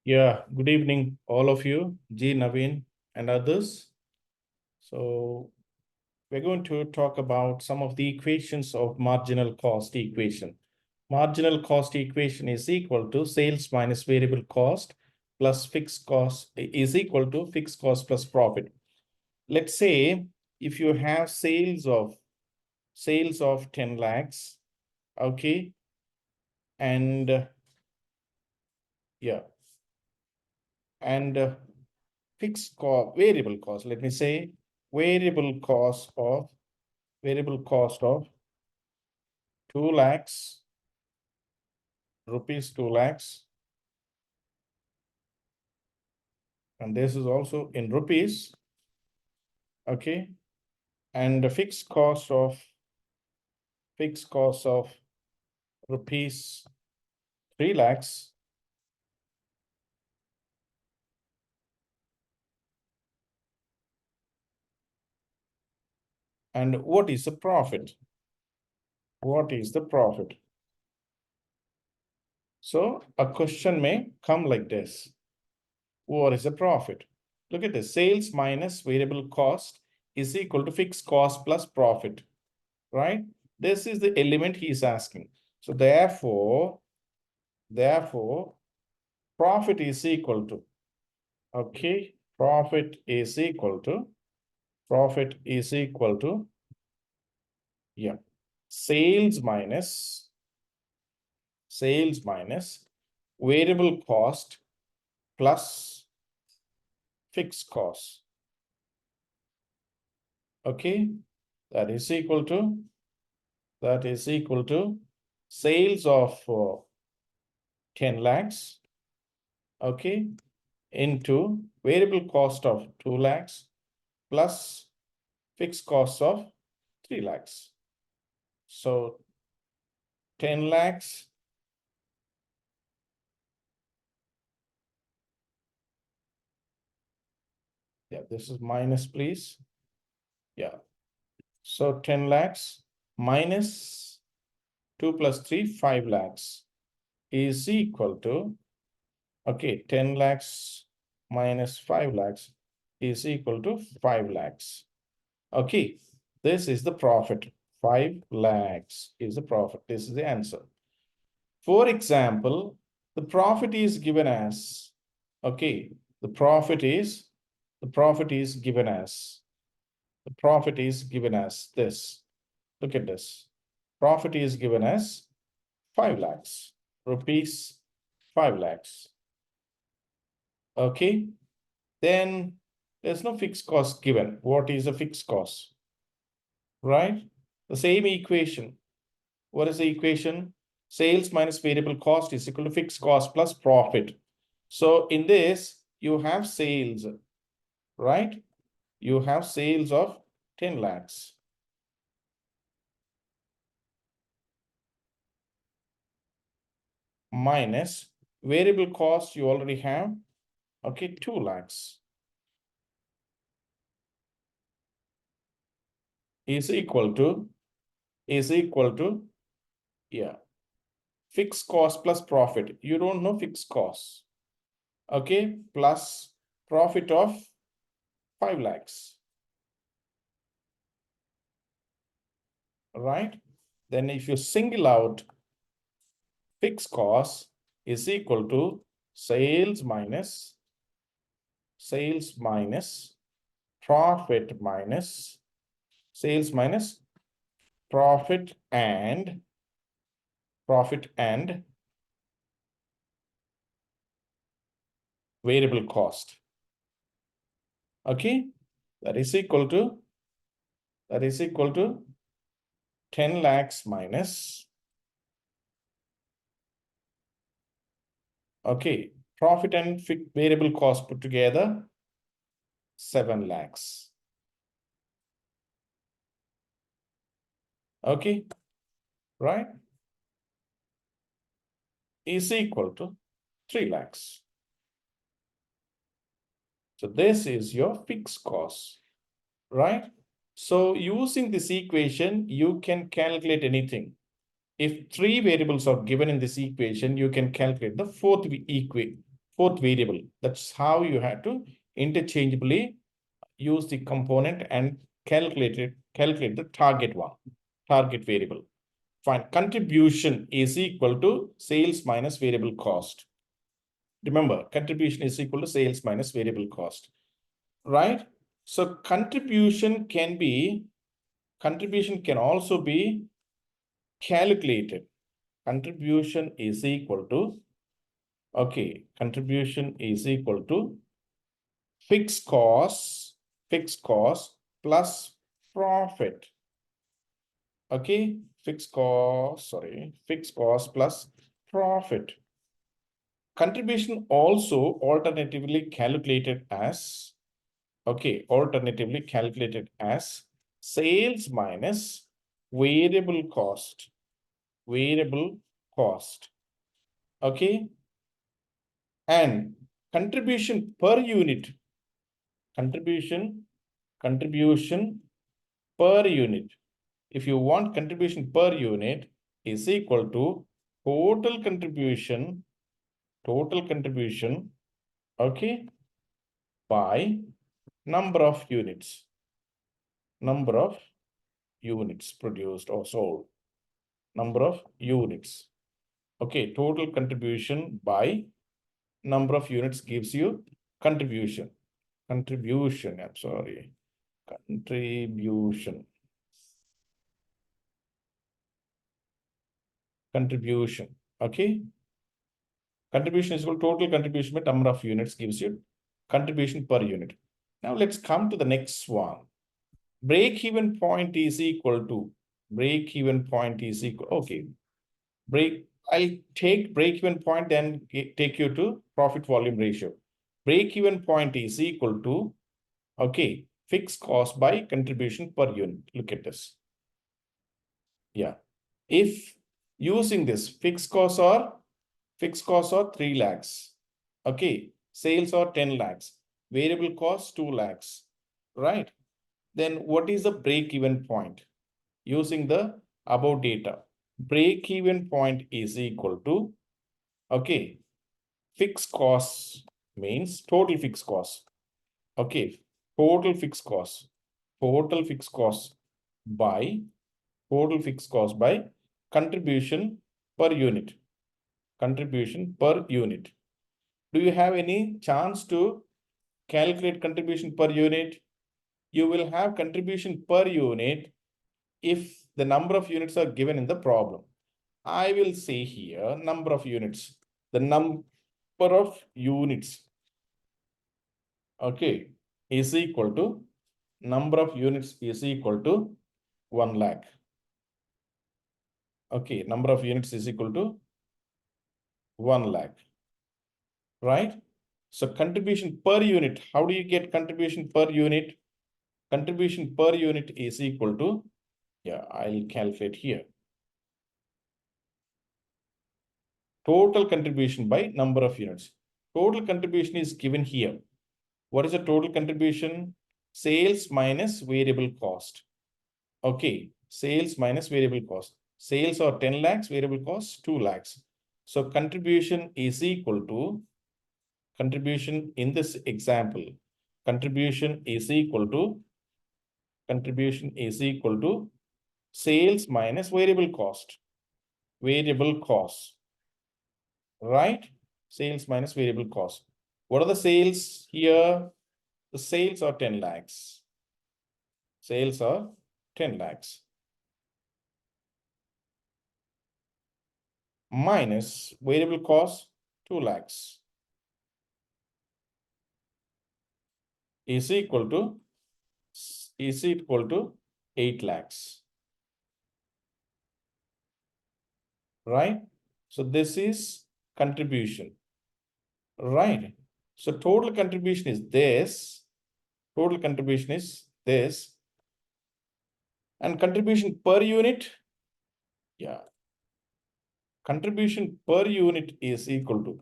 Yeah, good evening, all of you, G. Naveen and others. So we're going to talk about some of the equations of marginal cost equation. Marginal cost equation is equal to sales minus variable cost plus fixed cost is equal to fixed cost plus profit. Let's say if you have sales of 10 lakhs, okay, and yeah, and fixed cost, variable cost, let me say variable cost of 2 lakhs rupees, 2 lakhs, and this is also in rupees, okay, and the fixed cost of rupees 3 lakhs, and what is the profit? What is the profit? So a question may come like this. What is the profit? Look at this. Sales minus variable cost is equal to fixed cost plus profit, right? This is the element he is asking. So therefore, profit is equal to, okay, profit is equal to, yeah, sales minus variable cost plus fixed cost. Okay, that is equal to sales of 10 lakhs, okay, into variable cost of 2 lakhs plus fixed cost of 3 lakhs. So 10 lakhs yeah, this is minus, please. Yeah. So 10 lakhs minus 2 plus 3, 5 lakhs is equal to, okay, 10 lakhs minus 5 lakhs is equal to 5 lakhs. Okay, this is the profit. 5 lakhs is the profit. This is the answer. For example, the profit is given as, okay, the profit is given as, this. Look at this. Profit is given as 5 lakhs, rupees 5 lakhs. Okay, then there's no fixed cost given. What is the fixed cost? Right? The same equation. What is the equation? Sales minus variable cost is equal to fixed cost plus profit. So in this, you have sales, right? You have sales of 10 lakhs. Minus variable cost you already have, okay, 2 lakhs is equal to, yeah, fixed cost plus profit. You don't know fixed cost, okay, plus profit of 5 lakhs, right? Then if you single out fixed cost is equal to sales minus profit minus sales minus profit and variable cost. Okay, that is equal to 10 lakhs minus, okay, profit and variable cost put together 7 lakhs. Okay, right? Is equal to 3 lakhs. So this is your fixed cost, right? So using this equation, you can calculate anything. If 3 variables are given in this equation, you can calculate the fourth fourth variable. That's how you have to interchangeably use the component and calculate the target variable. Fine. Contribution is equal to sales minus variable cost. Remember, contribution is equal to sales minus variable cost, right? So contribution can also be calculated. Contribution is equal to, contribution is equal to fixed cost plus profit. Okay, fixed cost plus profit. Contribution also alternatively calculated as, sales minus variable cost. Okay, and contribution per unit, contribution per unit. If you want contribution per unit is equal to total contribution, okay, by number of units produced or sold, number of units. Okay, total contribution by number of units gives you contribution. Contribution. Okay. Contribution is equal to total contribution by number of units gives you contribution per unit. Now let's come to the next one. Break-even point is equal to, I'll take break-even point and take you to profit volume ratio. Break-even point is equal to, fixed cost by contribution per unit. Look at this. Yeah. If using this fixed costs are 3 lakhs. Okay. Sales are 10 lakhs. Variable cost 2 lakhs. Right. Then what is the break-even point? Using the above data. Break-even point is equal to, fixed costs means total fixed costs. Okay. Total fixed costs by contribution per unit. Do you have any chance to calculate contribution per unit? You will have contribution per unit if the number of units are given in the problem. I will say here number of units. The number of units, is equal to number of units is equal to 1 lakh. Okay, number of units is equal to 1 lakh. Right? So contribution per unit, how do you get contribution per unit? Contribution per unit is equal to, I'll calculate here. Total contribution by number of units. Total contribution is given here. What is the total contribution? Sales minus variable cost. Okay, sales minus variable cost. Sales are 10 lakhs, variable cost 2 lakhs. So contribution is equal to, in this example, contribution is equal to sales minus variable cost. Right? Sales minus variable cost. What are the sales here? The sales are 10 lakhs. Minus variable cost 2 lakhs is equal to 8 lakhs. Right? So this is contribution. Right? So total contribution is this. And contribution per unit, contribution per unit is equal to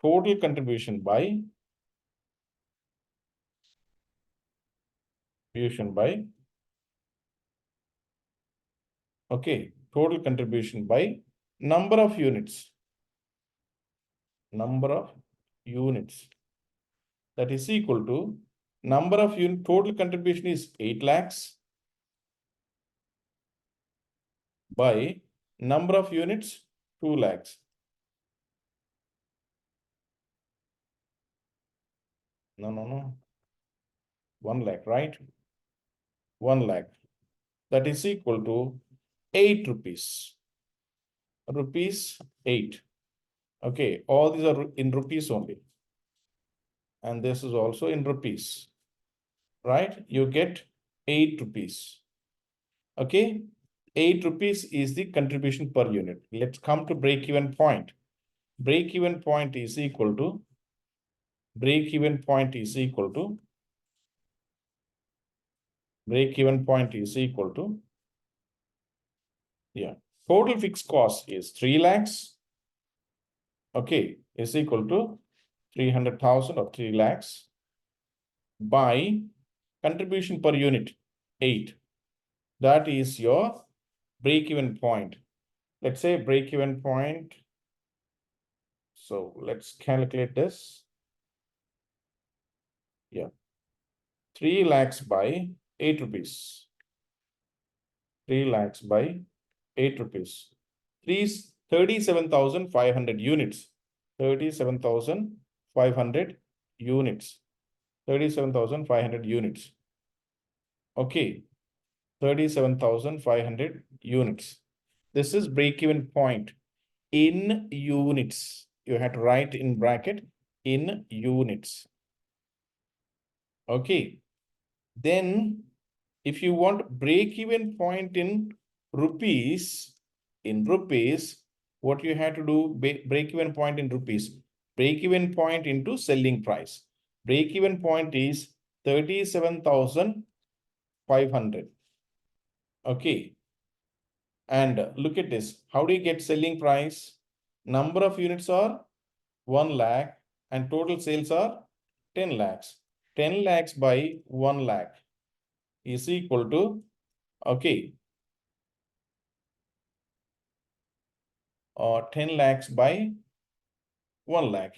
total contribution by Okay, total contribution by number of units. Number of units. That is equal to number of unit, total contribution is 8 lakhs by number of units 2 lakhs. No. 1 lakh, right? 1 lakh. That is equal to 8 rupees. Rupees 8. Okay, all these are in rupees only. And this is also in rupees. Right? You get 8 rupees. Okay? 8 rupees is the contribution per unit. Let's come to break-even point. Break-even point is equal to break-even point is equal to break-even point is equal to total fixed cost is 3 lakhs. Okay, is equal to 300,000 or 3 lakhs by contribution per unit 8. That is your break-even point. Let's say break-even point. So let's calculate this. 3 lakhs by 8 rupees. 3 lakhs by 8 rupees. 37,500 units. 37,500 units. 37,500 units. Okay. 37,500 units. This is break-even point in units. You have to write in bracket in units. Okay. Then if you want break-even point in rupees, what you have to do, break-even point in rupees, break-even point into selling price. Break-even point is 37,500. Okay. And look at this. How do you get selling price? Number of units are 1 lakh and total sales are 10 lakhs. 10 lakhs by 1 lakh is equal to, okay, 10 lakhs by 1 lakh.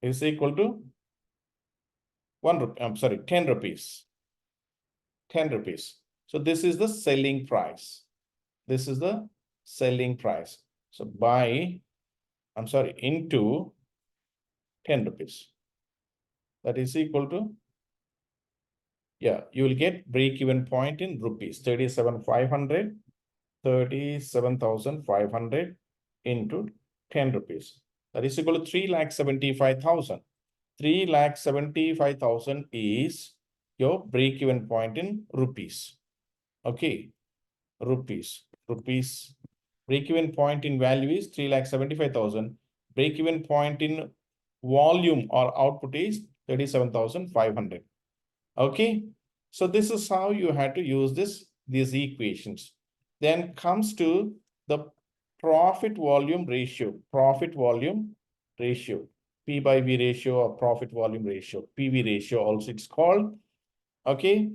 Is equal to 10 rupees. 10 rupees. So this is the selling price. This is the selling price. So into 10 rupees. That is equal to, you will get break-even point in rupees, 37,500, 37,500 into 10 rupees. That is equal to 3,75,000. 3,75,000 is your break-even point in rupees. Okay, rupees. Break-even point in value is 3,75,000. Break-even point in volume or output is 37,500. Okay, so this is how you had to use these equations. Then comes to the profit volume ratio. P by V ratio or profit volume ratio. PV ratio also it's called. Okay,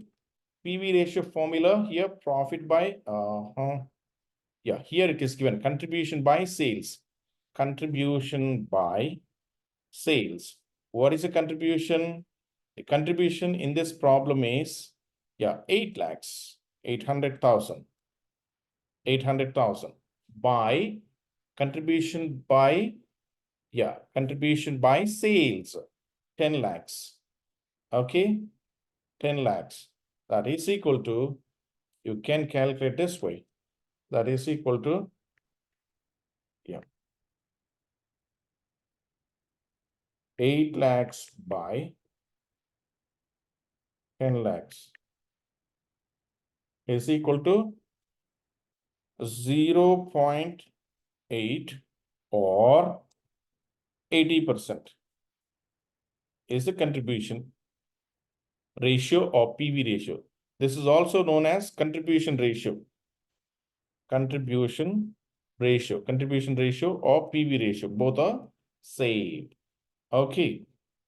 PV ratio formula here, profit by, here it is given, contribution by sales. Contribution by sales. What is the contribution? The contribution in this problem is, 8 lakhs, 800,000. 800,000 by contribution by, contribution by sales, 10 lakhs. Okay, 10 lakhs. That is equal to, you can calculate this way. That is equal to, 8 lakhs by 10 lakhs is equal to 0.8 or 80% is the contribution ratio or PV ratio. This is also known as contribution ratio. Contribution ratio or PV ratio, both are same. Okay.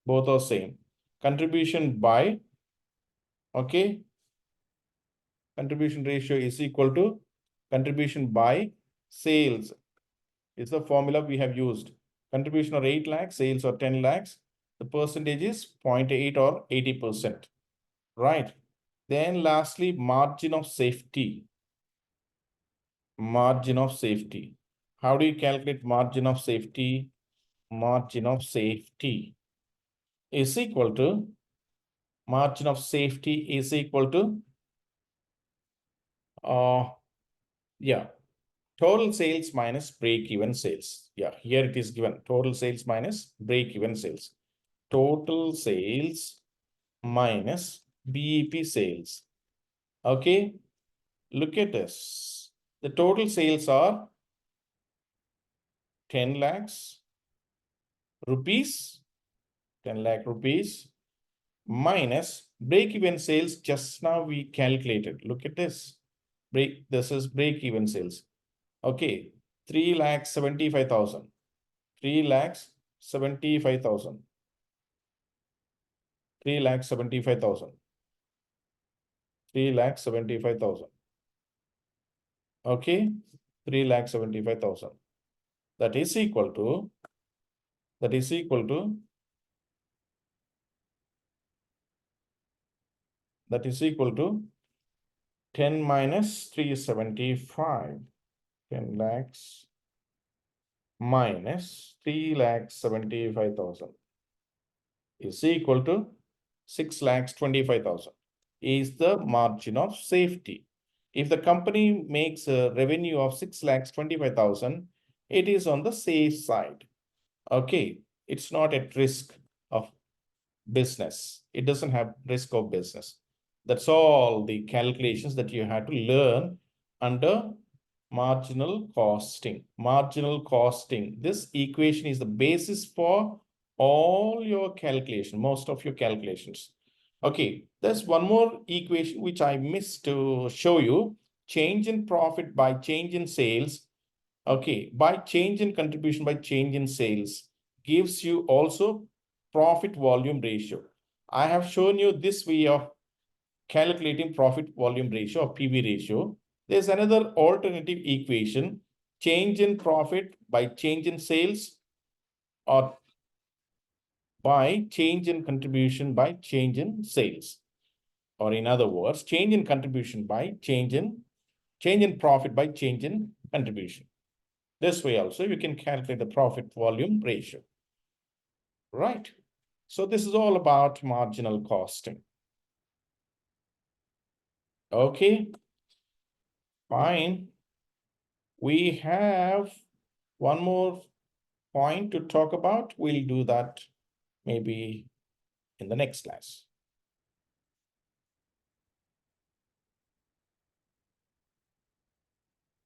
Both are same. Contribution by, okay, contribution ratio is equal to contribution by sales. It's the formula we have used. Contribution of 8 lakhs, sales or 10 lakhs. The percentage is 0.8 or 80%, right? Then lastly, margin of safety. Margin of safety. How do you calculate margin of safety? Margin of safety is equal to, margin of safety is equal to, yeah, total sales minus break-even sales. Yeah, here it is given, total sales minus break-even sales. Total sales minus BEP sales. Okay, look at this. The total sales are 10 lakhs rupees, 10 lakh rupees minus break-even sales. Just now we calculated. Look at this. This is break-even sales. Okay, 3,75,000. 3,75,000. 3,75,000. 3,75,000. Okay, 3,75,000. That is equal to, that is equal to, that is equal to 10 minus 375. 10 lakhs minus 3,75,000 is equal to 6,25,000 is the margin of safety. If the company makes a revenue of 6,25,000, it is on the safe side. Okay, it's not at risk of business. It doesn't have risk of business. That's all the calculations that you have to learn under marginal costing. Marginal costing. This equation is the basis for all your calculation, most of your calculations. Okay, there's one more equation which I missed to show you. Change in profit by change in sales. Okay, by change in contribution by change in sales gives you also profit volume ratio. I have shown you this way of calculating profit volume ratio or PV ratio. There's another alternative equation, change in profit by change in sales or by change in contribution by change in sales. Or in other words, change in contribution by change in profit by change in contribution. This way also you can calculate the profit volume ratio. Right. So this is all about marginal costing. Okay. Fine. We have one more point to talk about. We'll do that maybe in the next class.